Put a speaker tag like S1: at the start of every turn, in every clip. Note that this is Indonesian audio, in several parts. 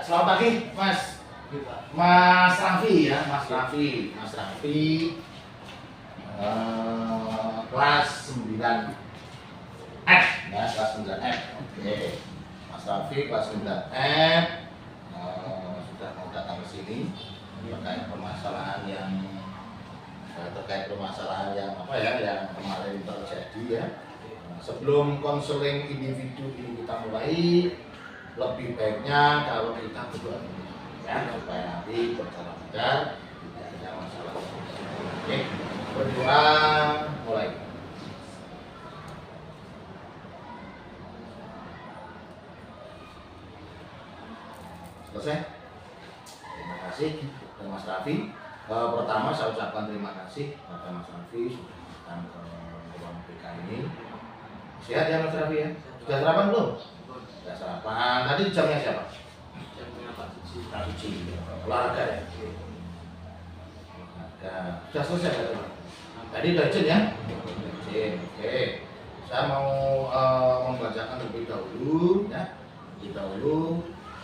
S1: selamat pagi, Mas. Mas Raffi ya, Mas Raffi. Mas Raffi kelas 9F ya, kelas 9F. Oke. Mas Raffi kelas 9F sudah mau datang ke sini terkait permasalahan yang apa ya yang kemarin terjadi ya. Sebelum konseling individu ini kita mulai, lebih baiknya kalau kita berdua ya supaya nanti berjalan lancar, tidak ada masalah. Oke, berdua mulai. Selesai. Terima kasih kepada Mas Raffi. Pertama saya ucapkan terima kasih kepada Mas Raffi sudah datang ke ruang BK ini. Sehat ya Mas Raffi ya? Sudah sarapan belum? Sudah sarapan. Tadi jamnya siapa?
S2: Jamnya Pak Suci.
S1: Pak Suci. Olahraga ya? Olahraga. Sudah selesai ya teman? Tadi udah izin ya? Izin. Oke. Saya mau membacakan terlebih dahulu ya. Terlebih dahulu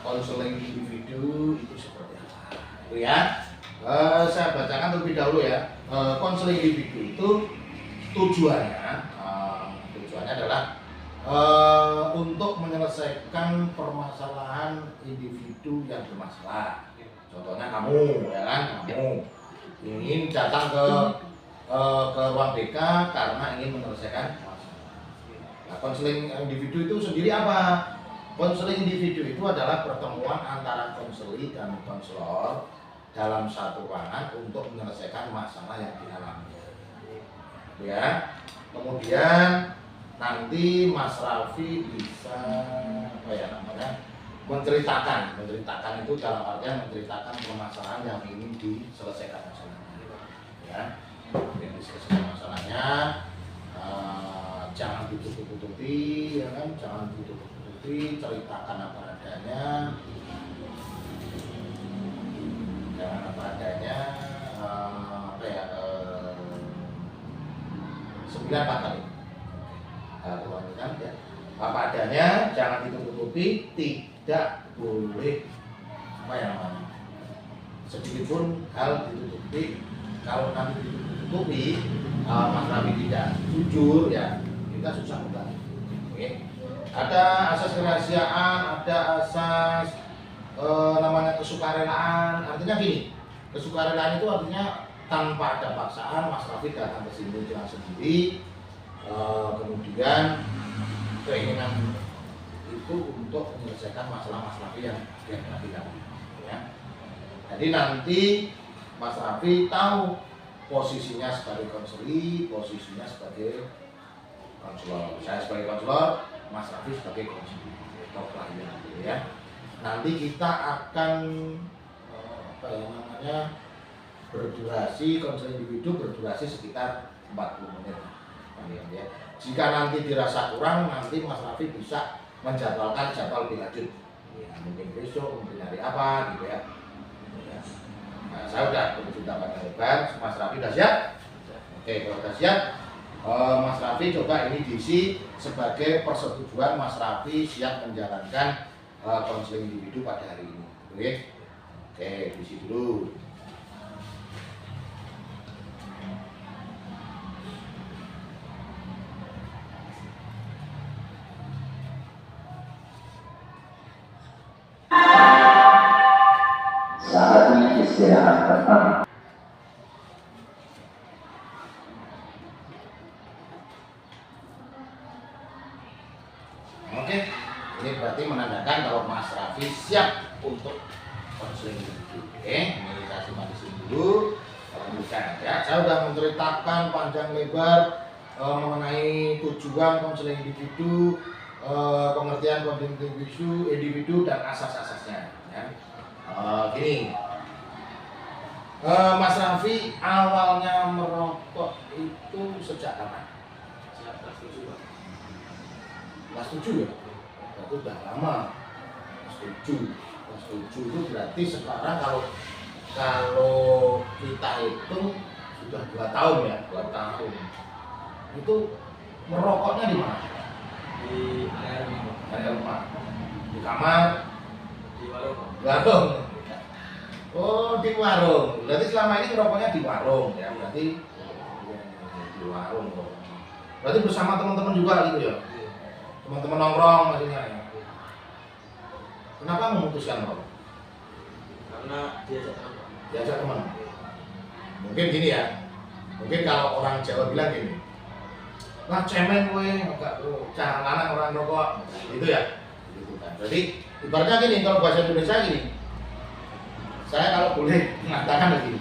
S1: konseling individu itu seperti apa? Itu ya. Saya bacakan terlebih dahulu ya. Konseling individu itu tujuannya adalah untuk menyelesaikan permasalahan individu yang bermasalah. Contohnya kamu, ya kan? Kamu ingin datang ke ruang BK karena ingin menyelesaikan masalah. Nah, konseling individu itu sendiri apa? Konseling individu itu adalah pertemuan antara konseli dan konselor dalam satu ruangan untuk menyelesaikan masalah yang dialami. Ya, kemudian nanti Mas Raffi bisa menceritakan itu dalam artian menceritakan permasalahan yang ingin diselesaikan masalahnya. Ya, yang diselesaikan masalahnya jangan ditutup-tutupi, ya kan? Jangan ditutup-tutupi, ceritakan apa adanya. Jangan apa adanya, 9 kali. Ya. Apa adanya, jangan ditutupi, tidak boleh sedikit pun hal ditutupi. Kalau nanti ditutupi, Mas Raffi tidak jujur ya, kita susah membantu. Oke. Ada asas kerahasiaan, ada asas namanya kesukarelaan. Artinya gini, kesukarelaan itu artinya tanpa ada paksaan Mas Raffi datang ke sini dengan sendiri. Kemudian keinginan itu untuk menyelesaikan masalah Mas Raffi yang tadi ya. Jadi nanti Mas Raffi tahu posisinya sebagai konseli, posisinya sebagai konselor. Saya sebagai konselor, Mas Raffi sebagai konseli atau klien ya. Nanti kita akan berdurasi, konseling individu berdurasi sekitar 40 menit. Ya. Jika nanti dirasa kurang, nanti Mas Raffi bisa menjadwalkan jadwal lebih lanjut. Ya, mungkin besok, mungkin hari apa gitu ya. Nah, saya udah berjuta pada lebar. Mas Raffi udah siap? Oke, kalau udah siap, Mas Raffi coba ini diisi sebagai persetujuan Mas Raffi siap menjalankan konseling individu pada hari ini. Oke, diisi dulu.
S3: Saatnya istirahat pertama.
S1: Oke, ini berarti menandakan kalau Mas Raffi siap untuk konseling individu. Oke, ini saya simpan di sini dulu. Bukan ya, saya sudah menceritakan panjang lebar mengenai tujuan konseling individu, pengertian konseling individu dan asas-asasnya. Ya. Gini, Mas Raffi awalnya merokok itu sejak kapan?
S2: Sejak kelas 7 Pak.
S1: Kelas 7 ya? Itu udah lama. Kelas 7 itu berarti sekarang kalau kita hitung sudah 2 tahun ya, 2 tahun. Itu merokoknya di mana?
S2: Di area rumah.
S1: Area rumah. Di kamar.
S2: Di Di warung, Pak.
S1: Warung. Oh, di warung. Berarti selama ini ngerokoknya di warung ya. Berarti di warung kok. Berarti bersama teman-teman juga gitu ya.
S2: Iya.
S1: Teman-teman nongkrong maksudnya ya. Kenapa memutuskan merokok?
S2: Karena diajak teman, Pak.
S1: Diajak teman. Mungkin gini ya. Mungkin kalau orang Jawa bilang gini. Lah cemen kowe, enggak cara lanang orang rokok. Gitu ya. Gitu kan. Jadi ibaratnya gini, kalau bahasa Indonesia gini. Saya kalau boleh mengatakan begini.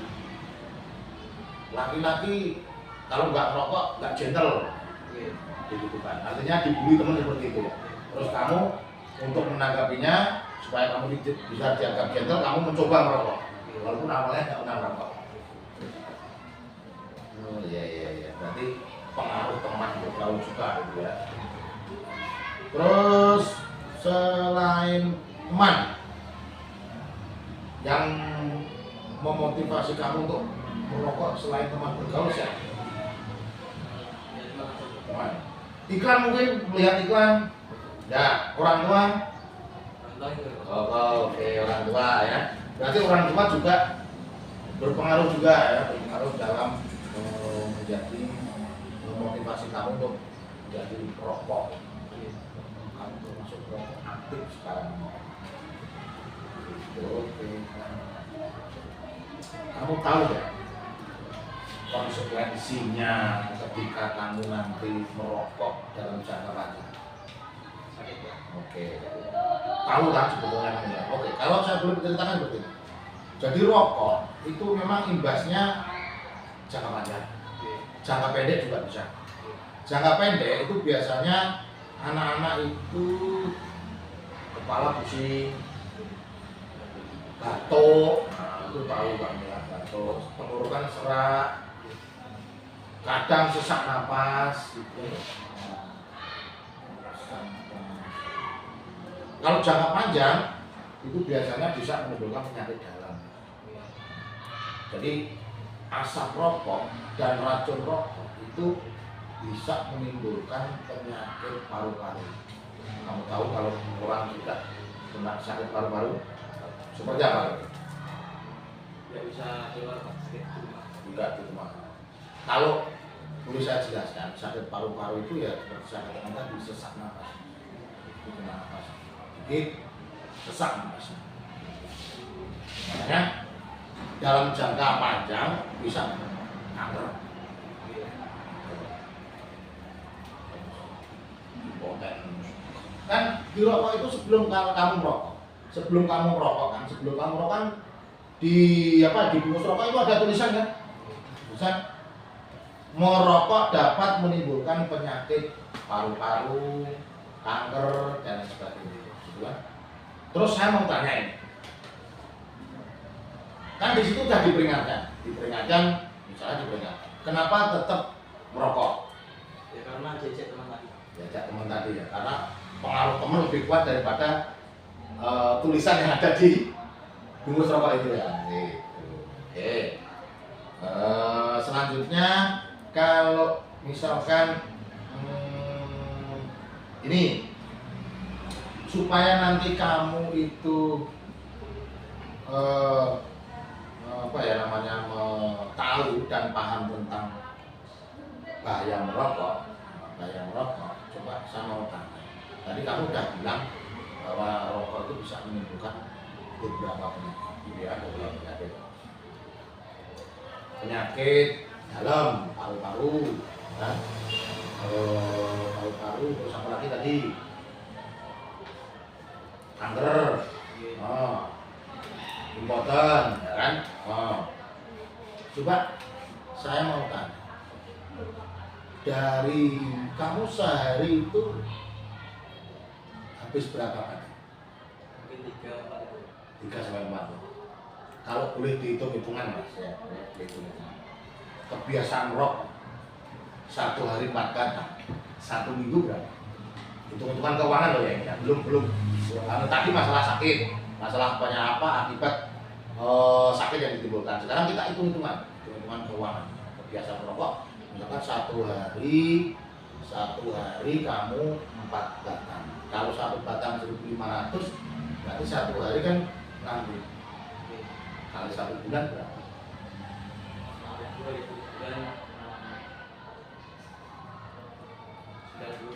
S1: Laki-laki kalau nggak merokok nggak gentle.
S2: Iya.
S1: Gitu kan. Artinya dibully teman seperti itu. Terus kamu untuk menanggapinya supaya kamu bisa dianggap gentle, kamu mencoba merokok. Walaupun awalnya nggak pernah merokok. Oh iya. Berarti pengaruh teman bergaul juga gitu ya. Terus selain teman yang memotivasi kamu untuk merokok selain teman bergaul siapa?
S2: Ya, teman aja.
S1: Teman. Iklan mungkin melihat iklan. Ya, orang tua.
S2: Orang tua itu, Pak.
S1: Oke, orang tua ya. Berarti orang tua juga berpengaruh juga ya, berpengaruh dalam menjadi memotivasi kamu untuk menjadi perokok.
S2: Iya.
S1: Kamu termasuk perokok aktif sekarang. Oke. Kamu tahu ya konsekuensinya ketika kamu nanti merokok dalam jangka panjang?
S2: Sakit, Pak.
S1: Oke. Tahu kan sebetulnya kan ya. Oke, kalau saya boleh menceritakan seperti ini. Jadi rokok itu memang imbasnya jangka panjang.
S2: Iya.
S1: Jangka pendek juga bisa. Jangka pendek itu biasanya anak-anak itu kepala pusing, batuk, nah, itu tahu kan ya, batuk, tenggorokan serak, kadang sesak napas gitu. Kalau jangka panjang itu biasanya bisa menimbulkan penyakit dalam. Jadi asap rokok dan racun rokok itu bisa menimbulkan penyakit paru-paru. Kamu tahu kalau orang tidak kena sakit paru-paru seperti apa?
S2: Nggak bisa keluar, Pak. Sakit di rumah.
S1: Juga di rumah. Kalau boleh saya jelaskan, sakit paru-paru itu ya seperti saya katakan tadi, sesak napas. Itu napas. Jadi sesak napasnya. Makanya dalam jangka panjang bisa kanker.
S2: Iya.
S1: Kan di rokok itu sebelum kamu merokok, sebelum kamu merokok kan di bungkus rokok itu ada tulisan kan, tulisan merokok dapat menimbulkan penyakit paru-paru, kanker dan sebagainya, gitu kan. Terus saya mau tanya ini, kan di situ sudah diperingatkan, kenapa tetap merokok?
S2: Ya karena diajak teman tadi.
S1: Diajak teman tadi ya, karena pengaruh teman lebih kuat daripada tulisan yang ada di bungkus rokok itu ya. Gitu. Oke. Selanjutnya kalau misalkan ini supaya nanti kamu itu tahu dan paham tentang bahaya merokok, coba saya mau tanya. Tadi kamu udah bilang bahwa rokok itu bisa menimbulkan beberapa penyakit dalam paru-paru, kan? Paru-paru, terus apa lagi tadi? Kanker, impoten, ya kan? Coba saya mau tanya, dari kamu sehari itu habis berapa kali?
S2: Mungkin 3-4.
S1: 3 sampai 4. Kalau boleh dihitung-hitungan mas ya, boleh dihitung-hitungan. Kebiasaan rokok 1 hari 4 kali, 1 minggu berapa? Hitung-hitungan keuangan loh ya, belum. Tadi masalah sakit, masalah banyak apa akibat sakit yang ditimbulkan. Sekarang kita hitung-hitungan keuangan. Kebiasaan rokok, misalkan 1 hari kamu 4 batang. Kalau 1 batang 1.500, Berarti 1 hari kan 6.000
S2: Oke.
S1: kali 1 bulan berapa?
S2: Ada 2 bulan. Sudah 2.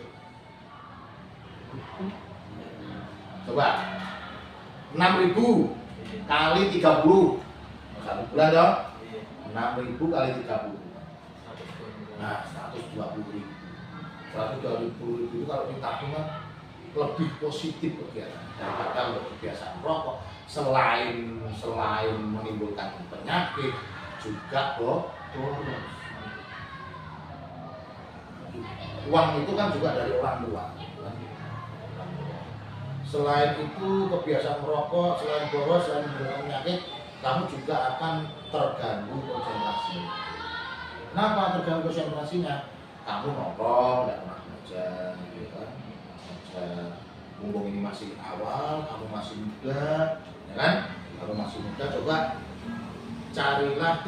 S1: Coba 6.000 kali 30 1 bulan dong. 6.000 kali 30. Nah, 120.000. 120.000 itu kalau ditabung kan lebih positif kegiatan daripada kebiasaan merokok. Selain menimbulkan penyakit, juga boros. Uang itu kan juga dari orang tua. Selain itu kebiasaan merokok, selain boros, selain menimbulkan penyakit, kamu juga akan terganggu konsentrasi. Kenapa terganggu konsentrasinya? Kamu nongkrong, tidak pernah belajar, gitu kan? Mumpung ini masih awal, kamu masih muda, ya kan? Kamu masih muda, coba carilah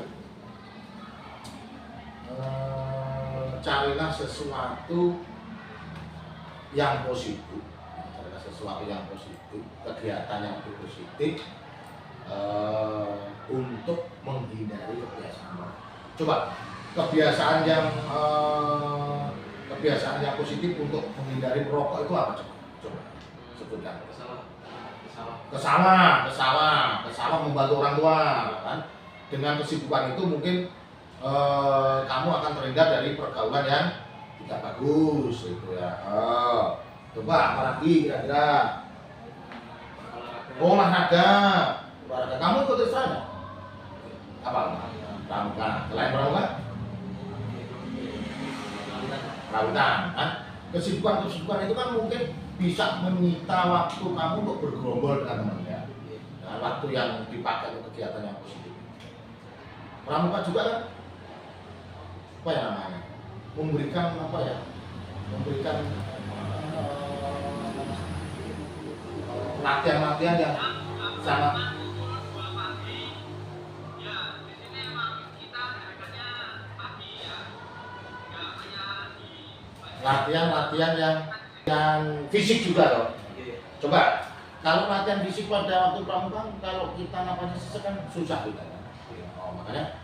S1: sesuatu yang positif, kegiatan yang positif untuk menghindari kebiasaan merokok. Coba kebiasaan yang positif untuk menghindari merokok itu apa? Coba sebutkan. Ke sawah membantu orang tua, kan? Dengan kesibukan itu mungkin kamu akan terhindar dari pergaulan yang tidak bagus, gitu ya. Coba apa lagi kira-kira? Olahraga. Kamu ikut olahraga? Apa? Pramuka. Selain pramuka? Lautan. Kan? Kesibukan itu kan mungkin bisa menyita waktu kamu untuk bergerombol dengan temannya. Nah, waktu yang dipakai untuk kegiatan yang positif. Pramuka juga kan apa ya namanya? Memberikan latihan-latihan yang sangat latihan yang fisik juga loh. Coba kalau latihan fisik pada waktu pramuka, kalau kita napasnya sesak kan susah kita kan. Makanya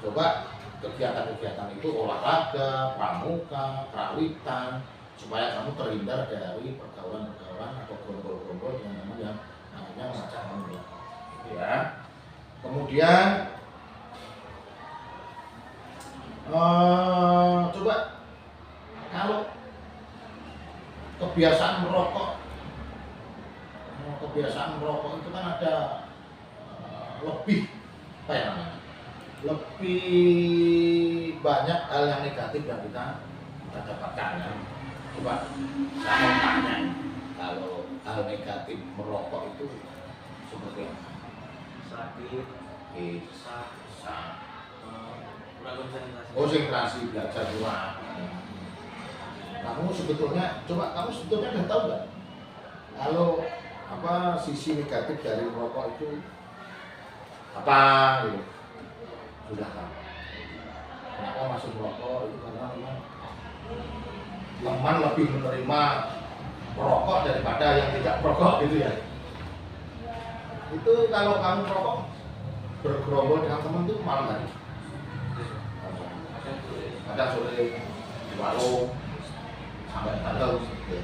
S1: coba kegiatan-kegiatan itu olahraga, pramuka, kerawitan, supaya kamu terhindar dari pergaulan-pergaulan atau gerombol-gerombol dengan yang namanya mengajak kamu. Ya. Kemudian coba kalau kebiasaan merokok itu kan ada lebih apa ya namanya? Lebih banyak hal yang negatif yang kita dapatkan ya. Coba saya mau tanya, kalau hal negatif merokok itu seperti apa?
S2: Sakit, kurang
S1: konsentrasi belajar kurang. Kamu sebetulnya udah tahu nggak kalau apa sisi negatif dari merokok itu apa gitu? Sudah tahu. Kenapa masuk merokok itu karena memang teman lebih menerima merokok daripada yang tidak merokok gitu ya. Itu kalau kamu merokok bergerombol dengan teman itu malam hari. Kadang sore di warung sampai tanggal gitu.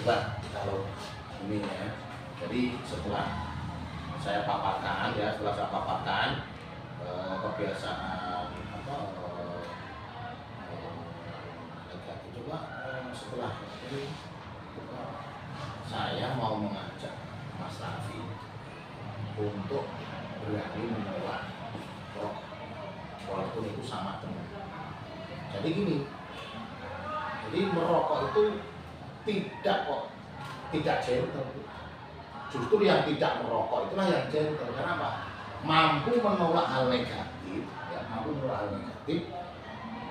S1: Coba kalau ini ya. Jadi setelah saya paparkan kebiasaan negatif, coba setelah ini saya mau mengajak Mas Raffi untuk berani menolak rokok walaupun itu sama teman. Jadi gini, merokok itu tidak gentle. Justru yang tidak merokok itulah yang gentle. Karena apa? Mampu menolak hal negatif,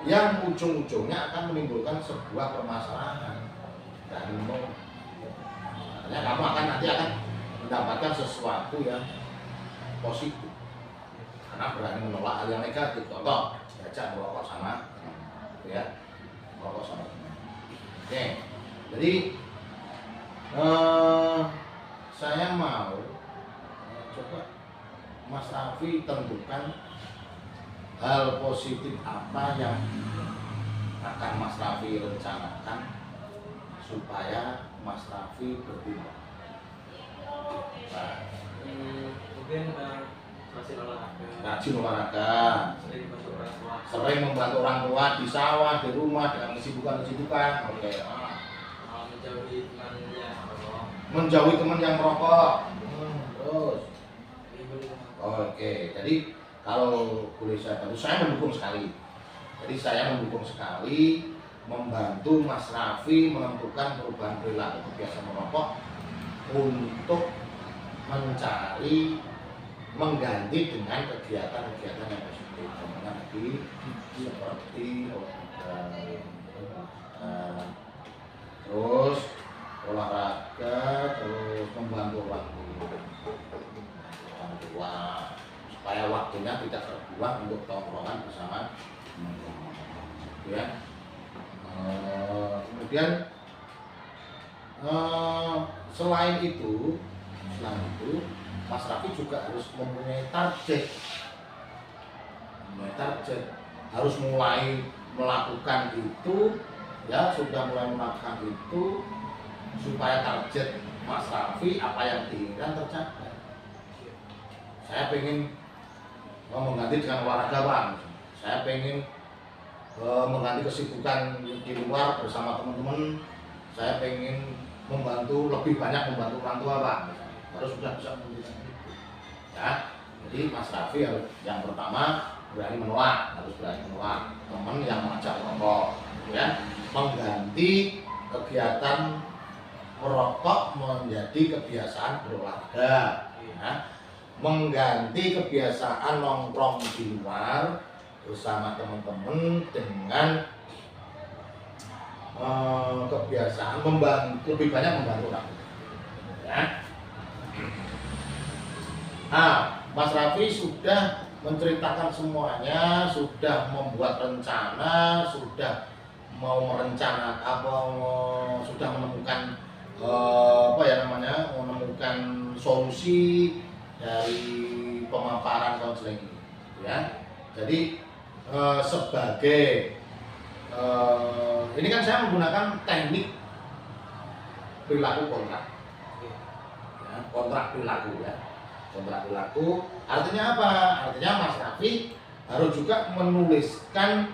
S1: yang ujung-ujungnya akan menimbulkan sebuah permasalahan dari menolak. Makanya kamu nanti akan mendapatkan sesuatu yang positif karena berani menolak hal yang negatif. Contoh, diajak merokok sama, ya, merokok sama. Oke, jadi Eh, saya mau coba Mas Raffi tentukan hal positif apa yang akan Mas Raffi rencanakan supaya Mas Raffi bertindak. Nah,
S2: Mungkin masih olahraga,
S1: rajin olahraga,
S2: sering bantu orang tua,
S1: sering membantu orang tua di sawah, di rumah dengan kesibukan. Oke.
S2: menjauhi teman yang merokok,
S1: Menjauhi teman yang merokok. Terus.
S2: libur di rumah.
S1: Oke, jadi kalau boleh saya bantu, saya mendukung sekali. Jadi saya mendukung sekali membantu Mas Raffi menentukan perubahan perilaku kebiasaan merokok untuk mengganti dengan kegiatan-kegiatan yang positif. Contohnya tadi seperti terus olahraga, terus membantu orang tua supaya waktunya tidak terbuang untuk tongkrongan bersama teman-teman. Gitu ya. Kemudian selain itu Mas Raffi juga harus mempunyai target, harus mulai melakukan itu, ya sudah mulai melakukan itu supaya target Mas Raffi apa yang diinginkan tercapai. Saya pengen mengganti dengan olahraga Bang, saya pengen mengganti kesibukan di luar bersama teman-teman, saya pengen lebih banyak membantu orang tua Bang, harus sudah bisa memberikan itu ya. Jadi Mas Raffi harus yang pertama harus berani menolak teman yang mengajak merokok ya, mengganti kegiatan merokok menjadi kebiasaan berolahraga ya, mengganti kebiasaan nongkrong di luar bersama teman-teman dengan kebiasaan lebih banyak membantu orang ya. Nah, Mas Raffi sudah menceritakan semuanya, sudah membuat rencana, sudah mau sudah menemukan menemukan solusi dari pemaparan konseling ini ya. Jadi sebagai ini kan saya menggunakan teknik perilaku kontrak ya, kontrak perilaku ya. Kontrak perilaku artinya apa? Artinya Mas Raffi harus juga menuliskan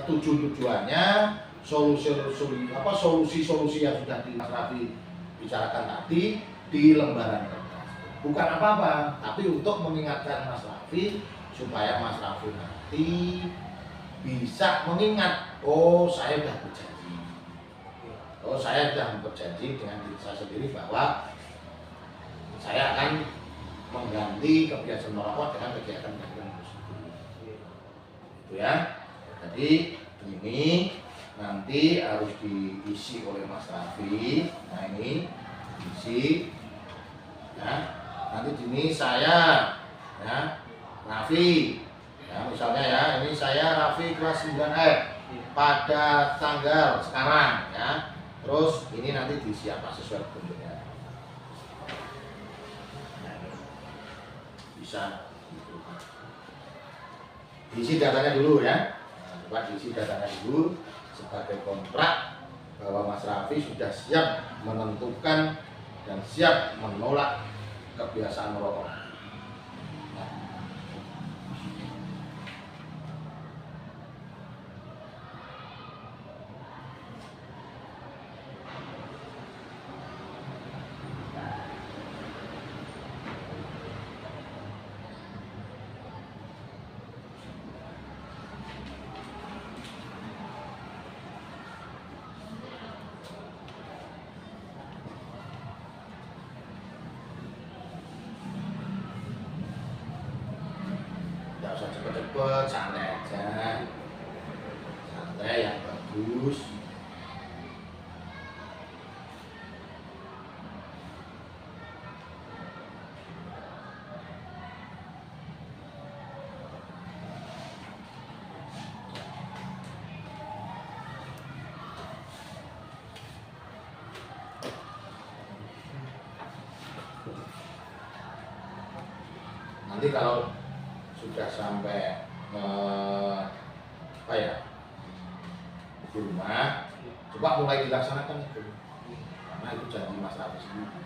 S1: tujuannya, solusi-solusi yang sudah Mas Raffi bicarakan tadi di lembaran kertas. Bukan apa-apa, tapi untuk mengingatkan Mas Raffi supaya Mas Raffi nanti bisa mengingat, saya sudah berjanji dengan diri saya sendiri bahwa saya akan mengganti kebiasaan merokok dengan kegiatan-kegiatan positif. Itu ya. Jadi ini nanti harus diisi oleh Mas Raffi. Nah ini diisi. Ya. Nanti ini saya, ya Raffi. Ya, misalnya ya, ini saya Raffi kelas 9F pada tanggal sekarang ya. Terus ini nanti diisi apa sesuai bentuknya. Bisa diisi datanya dulu ya. Coba diisi datanya dulu sebagai kontrak bahwa Mas Raffi sudah siap menentukan dan siap menolak kebiasaan merokok. Tidak usah cepet-cepet, santai aja, santai yang bagus. Nanti kalau sudah sampai apa ya, di rumah, coba mulai dilaksanakan itu, karena itu janji Mas Raffi sendiri.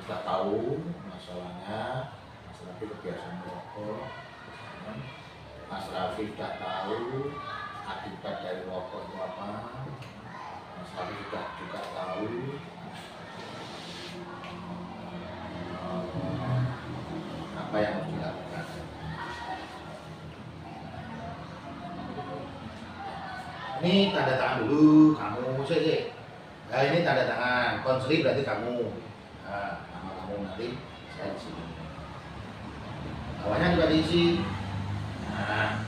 S1: Sudah tahu masalahnya, Mas Raffi kebiasaan merokok, Mas Raffi sudah tahu akibat dari rokok itu apa, Mas Raffi sudah juga tahu apa yang harus dilakukan. Ini tanda tangan dulu, kamu sih. Nah ini tanda tangan, konseling berarti kamu. Nah, nama kamu nanti saya di sini. Bawahnya juga diisi. Nah.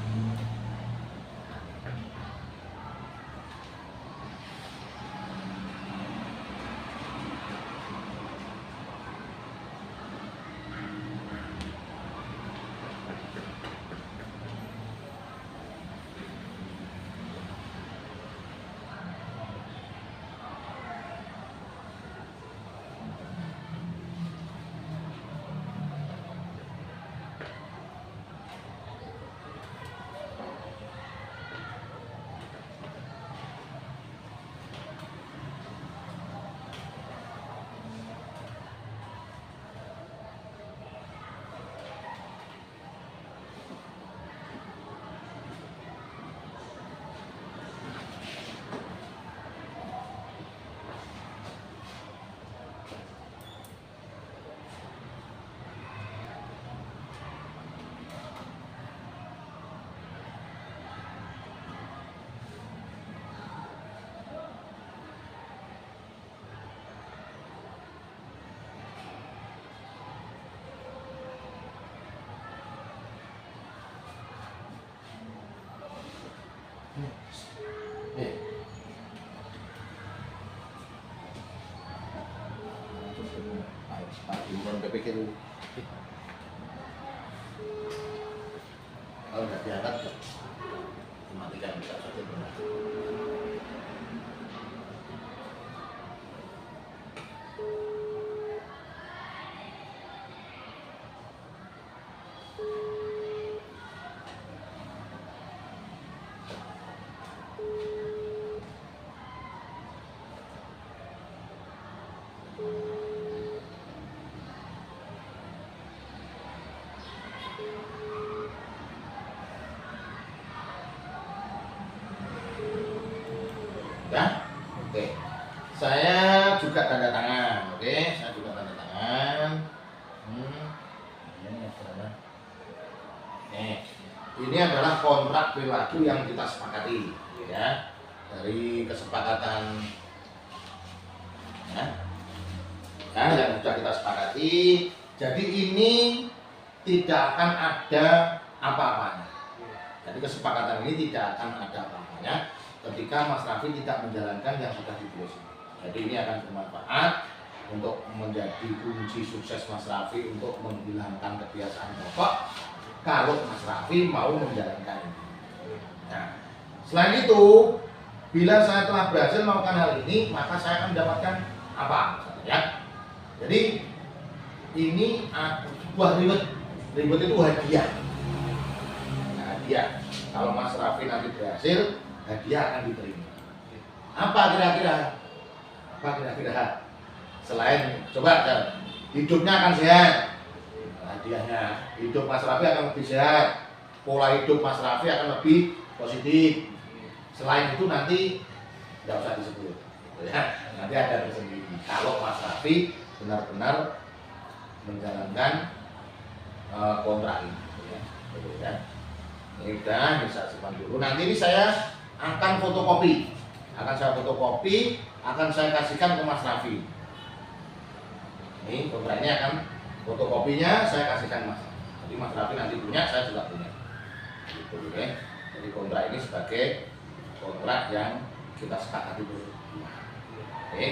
S1: PPK dulu. Kalau nggak diangkat, matikan bisa saja. Ya, oke. Saya juga tanda tangan, oke. Saya juga tanda tangan. Ini adalah kontrak perilaku yang kita sepakati, ya. Dari kesepakatan, ya, yang sudah kita sepakati. Jadi ini tidak akan ada apa-apanya. Jadi kesepakatan ini tidak akan ada apa-apanya ketika Mas Raffi tidak menjalankan yang sudah ditulis. Jadi ini akan bermanfaat untuk menjadi kunci sukses Mas Raffi untuk menghilangkan kebiasaan rokok kalau Mas Raffi mau menjalankan ini. Nah, selain itu, bila saya telah berhasil melakukan hal ini, maka saya akan mendapatkan apa? Ya. Jadi ini sebuah reward itu hadiah. Nah, hadiah. Kalau Mas Raffi nanti berhasil, hadiah akan diterima. Apa kira-kira? Selain coba hidupnya akan sehat. Hadiahnya hidup Mas Raffi akan lebih sehat. Pola hidup Mas Raffi akan lebih positif. Selain itu nanti tidak usah disebut. Ya, nanti ada tersendiri. Kalau Mas Raffi benar-benar menjalankan kontrak ini. Ya. Ini udah bisa simpan dulu. Nanti ini saya akan fotokopi, akan saya kasihkan ke Mas Raffi. Ini kontraknya akan fotokopinya saya kasihkan Mas. Jadi Mas Raffi nanti punya, saya juga punya. Gitu, oke. Jadi kontrak ini sebagai kontrak yang kita sepakati dulu. Oke.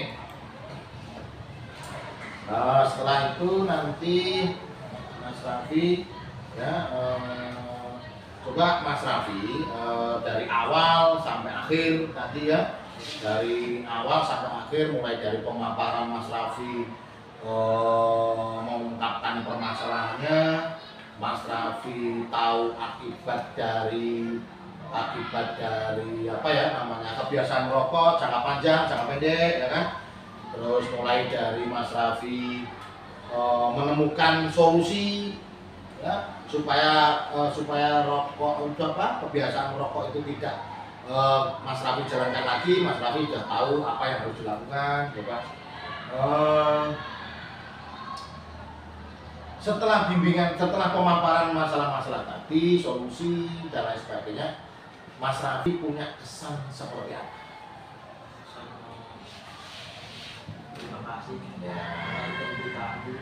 S1: Setelah itu nanti Mas Raffi, ya. Coba Mas Raffi dari awal sampai akhir tadi ya, dari awal sampai akhir, mulai dari pemaparan Mas Raffi mengungkapkan permasalahannya, Mas Raffi tahu akibat dari apa ya namanya, kebiasaan merokok jangka panjang, jangka pendek, ya kan? Terus mulai dari Mas Raffi menemukan solusi, ya, supaya rokok itu apa, kebiasaan merokok itu tidak Mas Raffi jalankan lagi. Mas Raffi sudah tahu apa yang harus dilakukan, coba. Setelah bimbingan, setelah pemaparan masalah-masalah tadi, solusi dan lain sebagainya, Mas Raffi punya kesan seperti apa?
S2: Terima kasih
S1: Ya.
S2: atas pemberitahu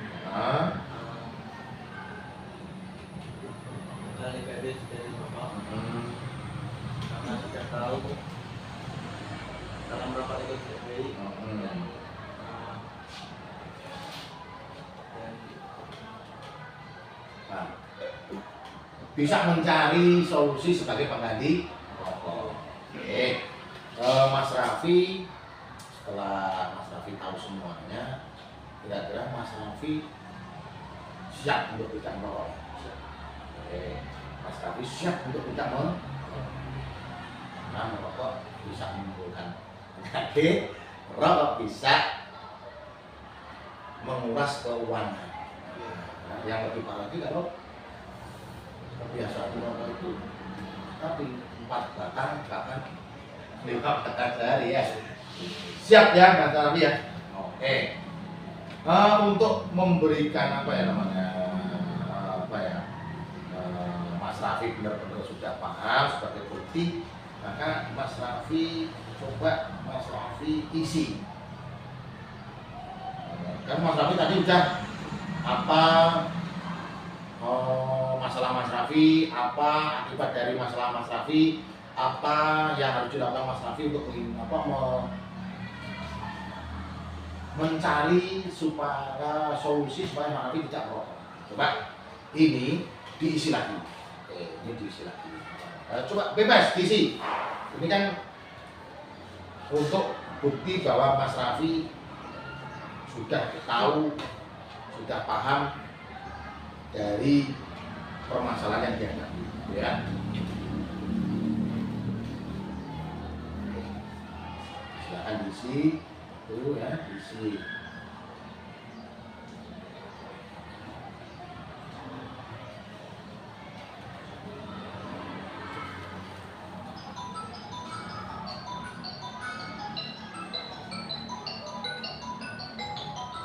S2: dari PBS dari Bapak, karena sudah tahu dalam rapat itu tidak baik dan
S1: Nah, bisa mencari solusi sebagai pengganti rokok. Oke. Mas Raffi, setelah Mas Raffi tahu semuanya, kira-kira Mas Raffi siap untuk tidak merokok? Oke. Mas Raffi siap untuk tidak merokok? Karena merokok bisa menimbulkan penyakit, merokok bisa menguras keuangan. Nah, yang lebih parah lagi kalau kebiasaan merokok itu tapi 4 batang bahkan 5 batang sehari ya. Siap ya Mas Raffi ya. Oke. Untuk memberikan apa ya namanya, Mas Raffi benar-benar sudah paham sebagai bukti, maka Mas Raffi coba Mas Raffi isi. Kan Mas Raffi tadi udah apa masalah Mas Raffi, apa akibat dari masalah Mas Raffi, apa yang harus dilakukan Mas Raffi untuk mencari supaya solusi supaya Mas Raffi tidak merokok. Coba ini diisi lagi. Ini diisi lagi. Coba bebas diisi. Ini kan untuk bukti bahwa Mas Raffi sudah tahu, sudah paham dari permasalahan yang dihadapi, ya. Silakan diisi, tuh ya, diisi.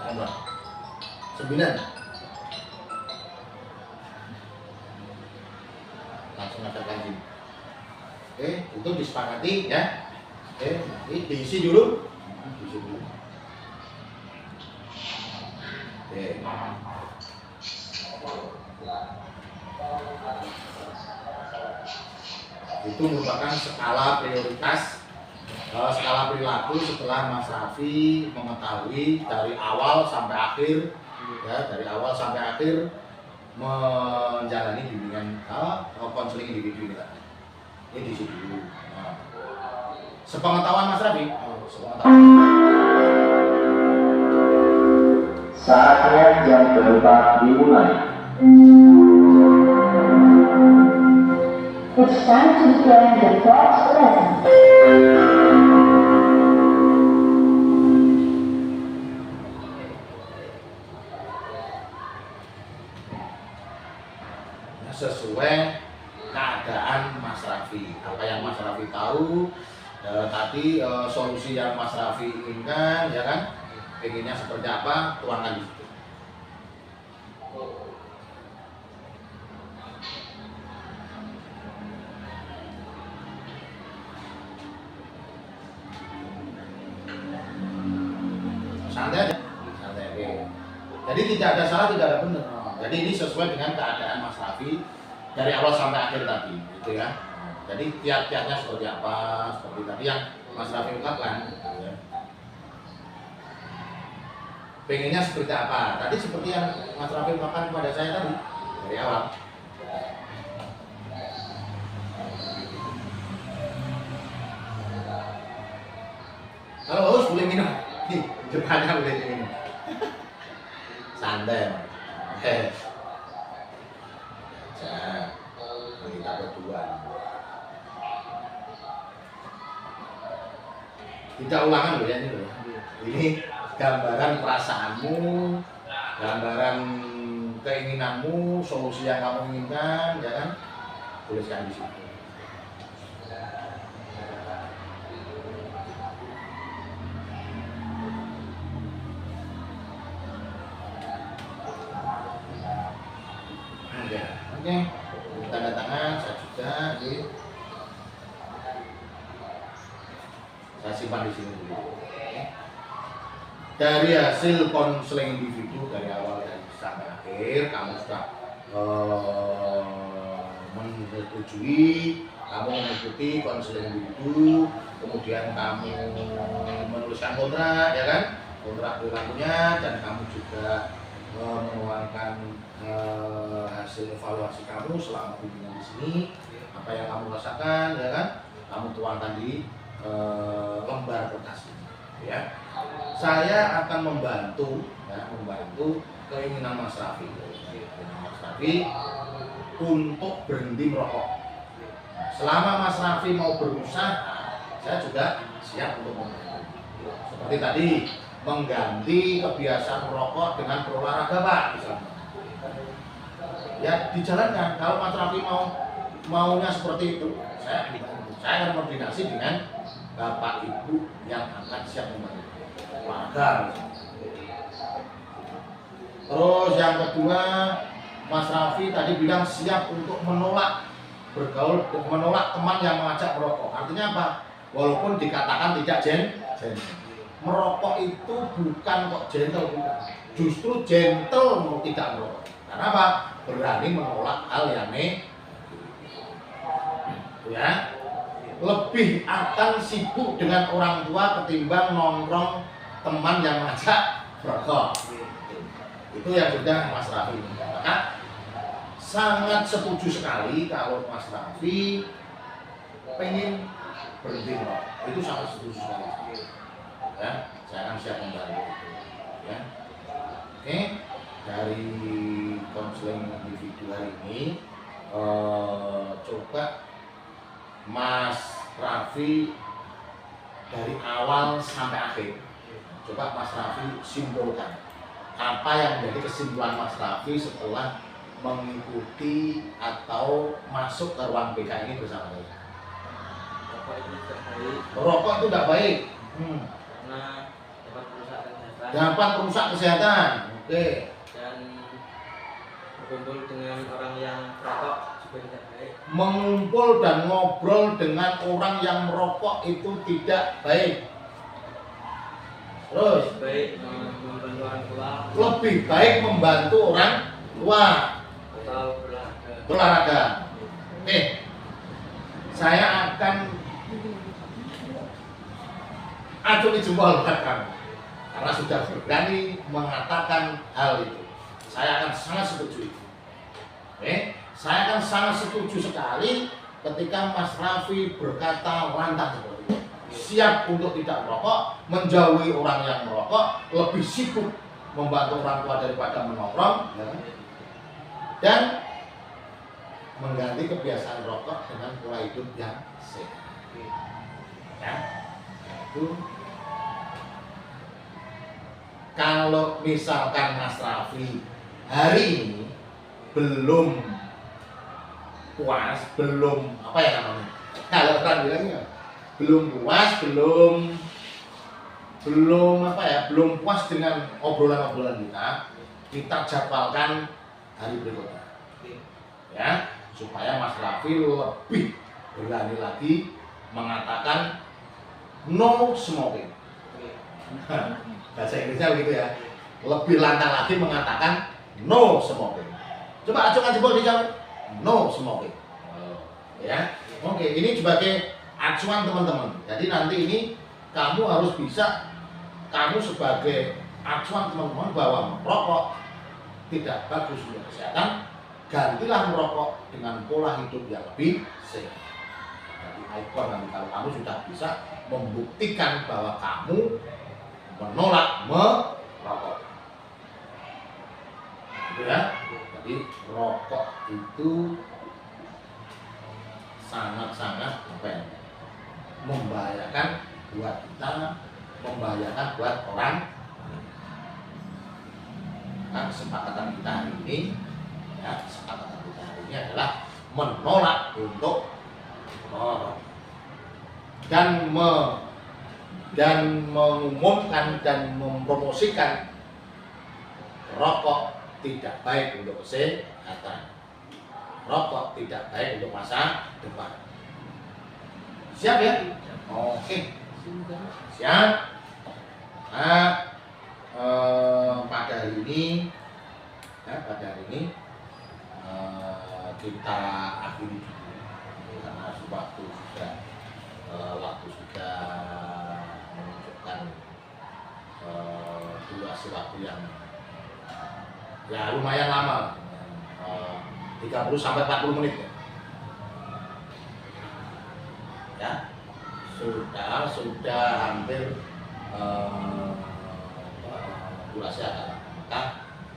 S1: Tambah 9. Langsung ada kanji. Oke, itu disepakati ya. Oke, ini diisi dulu. Diisi dulu. Oke. Itu merupakan skala prioritas, skala perilaku setelah Mas Raffi mengetahui dari awal sampai akhir, ya, dari awal sampai akhir menjalani bimbingan konseling individu ini tadi. Ini di sini dulu. Nah, sepengetahuan Mas Raffi,
S3: Saatnya jam kedua dimulai.
S4: It's time to begin the first lesson.
S1: sesuai keadaan Mas Raffi, apa yang Mas Raffi tahu, tadi solusi yang Mas Raffi inginkan, ya kan, pengennya seperti apa, tuangkan di situ. Santai aja, santai aja. Jadi tidak ada salah, tidak ada benar. Jadi ini sesuai dengan keadaan Mas Raffi dari awal sampai akhir tadi, gitu ya. Jadi tiap-tiapnya seperti apa, seperti tadi yang Mas Raffi ungkapkan, gitu ya. Pengennya seperti apa? Tadi seperti yang Mas Raffi ungkapkan kepada saya tadi dari awal. Kalau haus boleh minum, nih depannya boleh minum. Anda. Nah, kita berdua. Tidak ulangan loh ya ini loh. Ini gambaran perasaanmu, gambaran keinginanmu, solusi yang kamu inginkan, ya kan? Tuliskan di situ. Oke, tanda tangan saya juga saya simpan di sini dulu. Dari hasil konseling individu dari awal dan sampai akhir, kamu sudah menyetujui, kamu mengikuti konseling individu, kemudian kamu menuliskan kontrak, ya kan? Kontrak perilakunya, dan kamu juga mengeluarkan hasil evaluasi kamu selama bimbingan di sini, apa yang kamu rasakan, ya kan? Kamu tuangkan di lembar kertas ini, ya. Saya akan membantu, ya, membantu keinginan Mas Raffi, untuk berhenti merokok. Selama Mas Raffi mau berusaha, saya juga siap untuk membantu. Seperti tadi, mengganti kebiasaan merokok dengan berolahraga, Pak, misalnya. Ya dijalankan. Kalau Mas Raffi maunya seperti itu, saya akan koordinasi dengan Bapak Ibu yang akan siap membantu. Olahraga. Terus yang kedua, Mas Raffi tadi bilang siap untuk menolak bergaul, menolak teman yang mengajak merokok. Artinya apa? Walaupun dikatakan tidak gentle. Merokok itu bukan kok gentle, bukan. Justru gentle tidak merokok. Karena apa? Berani menolak hal yang ya, lebih akan sibuk dengan orang tua ketimbang nongkrong teman yang mengajak merokok. Itu yang sudah Mas Raffi. Maka sangat setuju sekali kalau Mas Raffi pengen berhenti merokok. Itu sangat setuju sekali. Ya, saya akan siap membantu itu. Ya. Oke, dari konseling individu hari ini coba Mas Raffi dari awal sampai akhir, coba Mas Raffi simpulkan apa yang menjadi kesimpulan Mas Raffi setelah mengikuti atau masuk ke ruang BK ini bersama saya.
S2: Rokok itu tidak baik.
S1: Rokok itu tidak baik.
S2: Karena dapat merusak kesehatan.
S1: Dapat merusak kesehatan. Oke.
S2: Dan berkumpul dengan orang yang merokok juga tidak baik.
S1: Mengumpul dan ngobrol dengan orang yang merokok itu tidak baik. Terus
S2: Baik membantu orang tua
S1: lebih baik membantu orang tua
S2: atau berolahraga.
S1: berolahraga. Oke. Saya akan acungi jempol buat kamu karena sudah berani mengatakan hal itu. Saya akan sangat setuju. Oke. Saya akan sangat setuju sekali ketika Mas Raffi berkata lantang seperti itu. Siap untuk tidak merokok, menjauhi orang yang merokok, lebih sibuk membantu orang tua daripada menongkrong, ya. Dan mengganti kebiasaan rokok dengan pola hidup yang sehat. Ya. Itu kalau misalkan Mas Raffi hari ini belum puas, belum apa ya namanya? Kalau orang bilangnya belum puas, belum apa ya, belum puas dengan obrolan-obrolan kita jadwalkan hari berikutnya, ya, supaya Mas Raffi lebih berani lagi mengatakan no smoking. Bahasa Inggrisnya begitu ya, lebih lantang lagi mengatakan no smoking. Coba acungkan jempol dijawab no smoking. Ya, oke, ini sebagai acuan teman-teman. Jadi nanti ini kamu harus bisa, kamu sebagai acuan teman-teman bahwa merokok tidak bagus untuk kesehatan. Gantilah merokok dengan pola hidup yang lebih sehat. Jadi ikon nanti kalau kamu sudah bisa membuktikan bahwa kamu menolak merokok. gitu ya. Jadi rokok itu sangat-sangat membahayakan buat kita, membahayakan buat orang. Nah, kesepakatan kita hari ini, ya, kesepakatan kita hari ini adalah menolak untuk merokok dan mengumumkan dan mempromosikan rokok tidak baik untuk kesehatan, rokok tidak baik untuk masa depan. Siap ya? Oke, siap. Nah, pada hari ini, kita akhiri dulu karena waktu sudah menunjukkan durasi waktu yang ya lumayan lama, 30 sampai 40 menit ya. Sudah hampir durasi akan lama, maka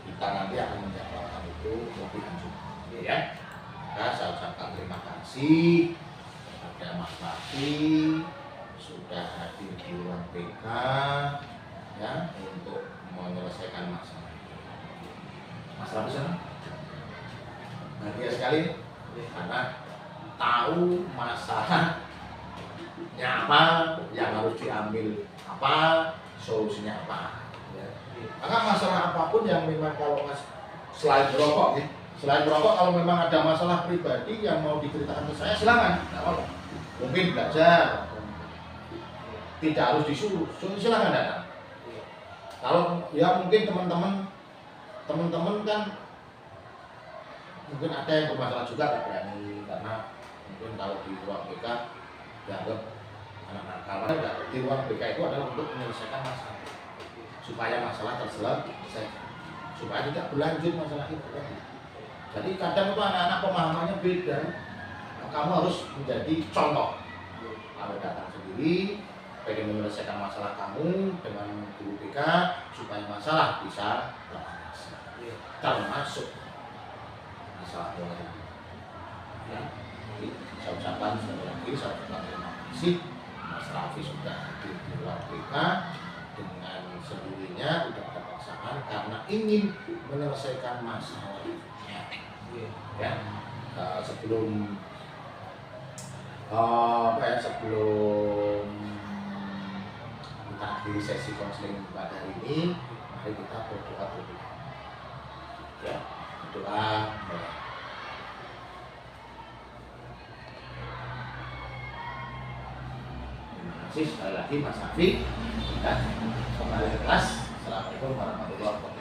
S1: kita nanti akan menjawabkan itu lebih lanjut ya. Nah, saya ucapkan terima kasih kepada Mas Raffi sudah hadir di ruang PK ya untuk menyelesaikan masalah. Mas Raffi sana bahagia sekali karena tahu masalahnya apa, yang harus diambil apa, solusinya apa ya. Maka masalah apapun yang memang kalau selain berokok ya, selain berokok kalau memang ada masalah pribadi yang mau diceritakan ke saya silakan, tidak apa-apa. Mungkin belajar, tidak harus disuruh, silakan datang. Kalau ya mungkin teman-teman kan mungkin ada yang bermasalah juga tak berani, karena mungkin kalau di ruang BK dianggap anak nakal. Di ruang BK itu adalah untuk menyelesaikan masalah supaya masalah terselesaikan, supaya tidak berlanjut masalah itu. Jadi kadang itu anak-anak pemahamannya beda. Kamu harus menjadi contoh. Kamu datang sendiri, pengen menyelesaikan masalah kamu dengan guru BK supaya masalah bisa teratasi, termasuk masalah mulai. Ya, jadi saya ucapkan sekali lagi, saya ucapkan terima kasih Mas Raffi sudah hadir di ruang BK dengan sendirinya, tidak ada paksaan karena ingin menyelesaikan masalahnya. Ya, sebelum kita akhiri sesi konseling pada hari ini, mari kita berdoa dulu. Ya, berdoa. Terima kasih sekali lagi Mas Raffi. Ya, kembali ke kelas. Assalamualaikum warahmatullahi wabarakatuh.